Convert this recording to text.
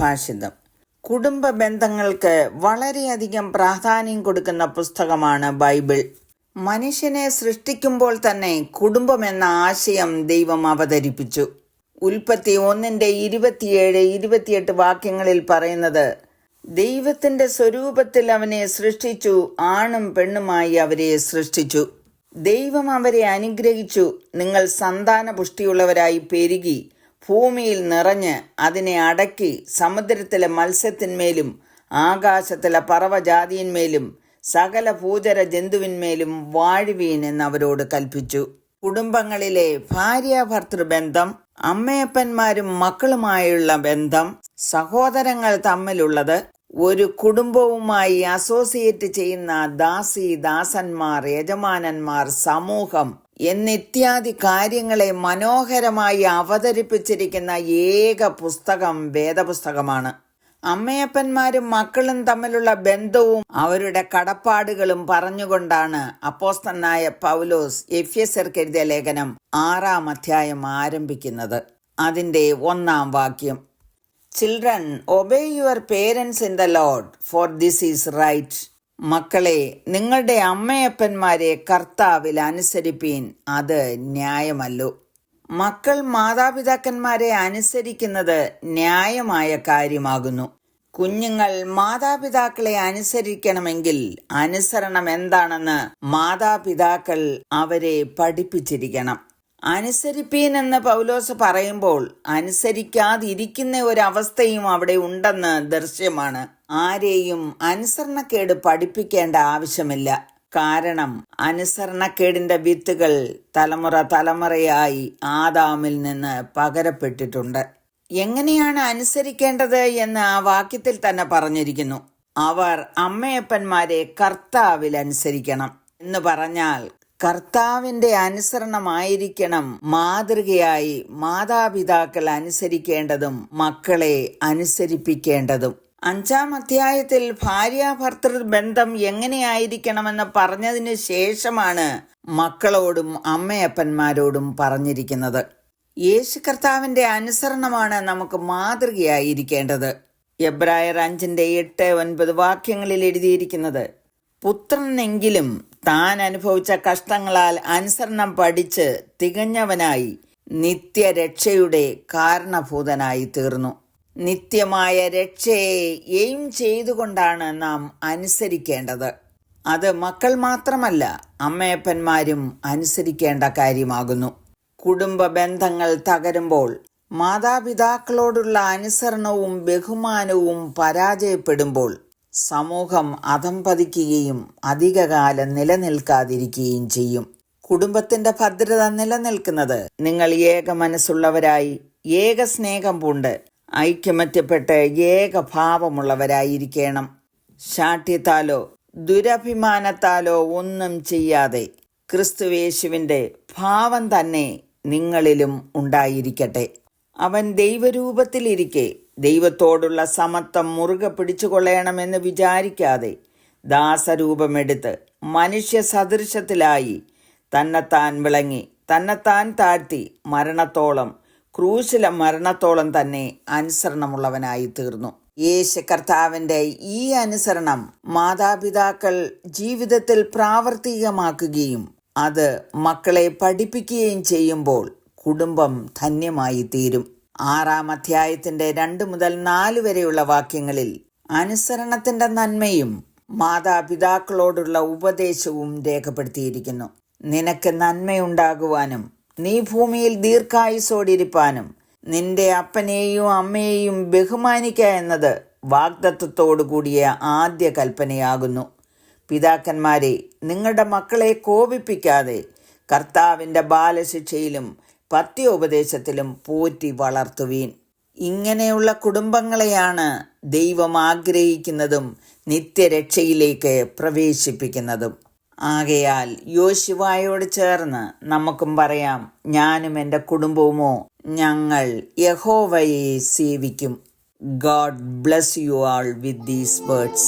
സുഭാഷിതം. കുടുംബ ബന്ധങ്ങൾക്ക് വളരെയധികം പ്രാധാന്യം കൊടുക്കുന്ന പുസ്തകമാണ് ബൈബിൾ. മനുഷ്യനെ സൃഷ്ടിക്കുമ്പോൾ തന്നെ കുടുംബം എന്ന ആശയം ദൈവം അവതരിപ്പിച്ചു. ഉൽപ്പത്തി 1:27-28 വാക്യങ്ങളിൽ പറയുന്നത്, ദൈവത്തിന്റെ സ്വരൂപത്തിൽ അവനെ സൃഷ്ടിച്ചു, ആണും പെണ്ണുമായി അവരെ സൃഷ്ടിച്ചു. ദൈവം അവരെ അനുഗ്രഹിച്ചു, നിങ്ങൾ സന്താനപുഷ്ടിയുള്ളവരായി പെരുകി ഭൂമിയിൽ നിറഞ്ഞ് അതിനെ അടക്കി സമുദ്രത്തിലെ മത്സ്യത്തിന്മേലും ആകാശത്തിലെ പറവജാതിയിന്മേലും സകല ഭൂചര ജന്തുവിന്മേലും വാഴുവീൻ എന്നവരോട് കൽപ്പിച്ചു. കുടുംബങ്ങളിലെ ഭാര്യാഭർത്തൃബന്ധം, അമ്മയപ്പന്മാരും മക്കളുമായുള്ള ബന്ധം, സഹോദരങ്ങൾ തമ്മിലുള്ളത്, ഒരു കുടുംബവുമായി അസോസിയേറ്റ് ചെയ്യുന്ന ദാസന്മാർ, യജമാനന്മാർ, സമൂഹം എന്നിത്യാദി കാര്യങ്ങളെ മനോഹരമായി അവതരിപ്പിച്ചിരിക്കുന്ന ഏക പുസ്തകം വേദപുസ്തകമാണ്. അമ്മയപ്പന്മാരും മക്കളും തമ്മിലുള്ള ബന്ധവും അവരുടെ കടപ്പാടുകളും പറഞ്ഞുകൊണ്ടാണ് അപ്പോസ്തലനായ പൗലോസ് എഫെസ്യർക്ക് എഴുതിയ ലേഖനം 6-ാം അധ്യായം ആരംഭിക്കുന്നത്. അതിൻ്റെ 1-ാം വാക്യം, children obey your parents in the Lord, for this is right. മക്കളെ, നിങ്ങളുടെ അമ്മയപ്പന്മാരെ കർത്താവിൽ അനുസരിപ്പീൻ, അത് ന്യായമല്ലോ. മക്കൾ മാതാപിതാക്കന്മാരെ അനുസരിക്കുന്നത് ന്യായമായ കാര്യമാകുന്നു. കുഞ്ഞുങ്ങൾ മാതാപിതാക്കളെ അനുസരിക്കണമെങ്കിൽ അനുസരണം എന്താണെന്ന് മാതാപിതാക്കൾ അവരെ പഠിപ്പിച്ചിരിക്കണം. അനുസരിപ്പീൻ എന്ന് പൗലോസ് പറയുമ്പോൾ അനുസരിക്കാതിരിക്കുന്ന ഒരവസ്ഥയും അവിടെ ഉണ്ടെന്ന് ദൃശ്യമാണ്. ആരെയും അനുസരണക്കേട് പഠിപ്പിക്കേണ്ട ആവശ്യമില്ല. കാരണം അനുസരണക്കേടിന്റെ വിത്തുകൾ തലമുറയായി ആദാമിൽ നിന്ന് പകരപ്പെട്ടിട്ടുണ്ട്. എങ്ങനെയാണ് അനുസരിക്കേണ്ടത് എന്ന് ആ വാക്യത്തിൽ തന്നെ പറഞ്ഞിരിക്കുന്നു. അവർ അമ്മയപ്പന്മാരെ കർത്താവിൽ അനുസരിക്കണം എന്ന് പറഞ്ഞാൽ കർത്താവിന്റെ അനുസരണമായിരിക്കണം മാതൃകയായി മാതാപിതാക്കൾ അനുസരിക്കേണ്ടതും മക്കളെ അനുസരിപ്പിക്കേണ്ടതും. 5-ാം അധ്യായത്തിൽ ഭാര്യാഭർത്തൃ ബന്ധം എങ്ങനെയായിരിക്കണമെന്ന് പറഞ്ഞതിന് ശേഷമാണ് മക്കളോടും അമ്മയപ്പന്മാരോടും പറഞ്ഞിരിക്കുന്നത്. യേശു കർത്താവിന്റെ അനുസരണമാണ് നമുക്ക് മാതൃകയായിരിക്കേണ്ടത്. എബ്രായർ 5:8-9 വാക്യങ്ങളിൽ എഴുതിയിരിക്കുന്നത്, പുത്രനെങ്കിലും താൻ അനുഭവിച്ച കഷ്ടങ്ങളാൽ അനുസരണം പഠിച്ച് തികഞ്ഞവനായി നിത്യരക്ഷയുടെ കാരണഭൂതനായി തീർന്നു. നിത്യമായ രക്ഷയെ എയിം ചെയ്തുകൊണ്ടാണ് നാം അനുസരിക്കേണ്ടത്. അത് മക്കൾ മാത്രമല്ല, അമ്മയപ്പന്മാരും അനുസരിക്കേണ്ട കാര്യമാകുന്നു. കുടുംബ ബന്ധങ്ങൾ തകരുമ്പോൾ, മാതാപിതാക്കളോടുള്ള അനുസരണവും ബഹുമാനവും പരാജയപ്പെടുമ്പോൾ സമൂഹം അധംപതിക്കുകയും അധികകാലം നിലനിൽക്കാതിരിക്കുകയും ചെയ്യും. കുടുംബത്തിന്റെ ഭദ്രത നിലനിൽക്കുന്നത് നിങ്ങൾ ഏക മനസ്സുള്ളവരായി, ഏക സ്നേഹം പൂണ്ട്, ഐക്യമത്യപ്പെട്ട് ഏകഭാവമുള്ളവരായിരിക്കണം. ശാഠ്യത്താലോ ദുരഭിമാനത്താലോ ഒന്നും ചെയ്യാതെ ക്രിസ്തുയേശുവിന്റെ ഭാവം തന്നെ നിങ്ങളിലും ഉണ്ടായിരിക്കട്ടെ. അവൻ ദൈവരൂപത്തിലിരിക്കെ ദൈവത്തോടുള്ള സമത്വം മുറുകെ പിടിച്ചുകൊള്ളണമെന്ന് വിചാരിക്കാതെ ദാസരൂപമെടുത്ത് മനുഷ്യ സദൃശത്തിലായി തന്നെത്താൻ വിളങ്ങി, തന്നെത്താൻ താഴ്ത്തി മരണത്തോളം, ക്രൂശിലെ മരണത്തോളം തന്നെ അനുസരണമുള്ളവനായി തീർന്നു. യേശു കർത്താവിന്റെ ഈ അനുസരണം മാതാപിതാക്കൾ ജീവിതത്തിൽ പ്രാവർത്തികമാക്കുകയും അത് മക്കളെ പഠിപ്പിക്കുകയും ചെയ്യുമ്പോൾ കുടുംബം ധന്യമായി തീരും. 6-ാം അധ്യായത്തിന്റെ 2-4 വരെയുള്ള വാക്യങ്ങളിൽ അനുസരണത്തിന്റെ നന്മയും മാതാപിതാക്കളോടുള്ള ഉപദേശവും രേഖപ്പെടുത്തിയിരിക്കുന്നു. നിനക്ക് നന്മയുണ്ടാകുവാനും നീ ഭൂമിയിൽ ദീർഘായുസോടിരിപ്പാനും നിന്റെ അപ്പനെയും അമ്മയെയും ബഹുമാനിക്ക എന്നത് വാഗ്ദത്തത്തോടു കൂടിയ ആദ്യ കൽപ്പനയാകുന്നു. പിതാക്കന്മാരെ, നിങ്ങളുടെ മക്കളെ കോപിപ്പിക്കാതെ കർത്താവിന്റെ ബാലശിക്ഷയിലും പഥ്യോപദേശത്തിലും പോറ്റി വളർത്തുവീൻ. ഇങ്ങനെയുള്ള കുടുംബങ്ങളെയാണ് ദൈവം ആഗ്രഹിക്കുന്നതും നിത്യരക്ഷയിലേക്ക് പ്രവേശിപ്പിക്കുന്നതും. ആകയാൽ യോശുവായോട് ചേർന്ന് നമുക്കും പറയാം, ഞാനും എൻ്റെ കുടുംബവുമോ ഞങ്ങൾ യഹോവയെ സേവിക്കും. God bless you all with these words.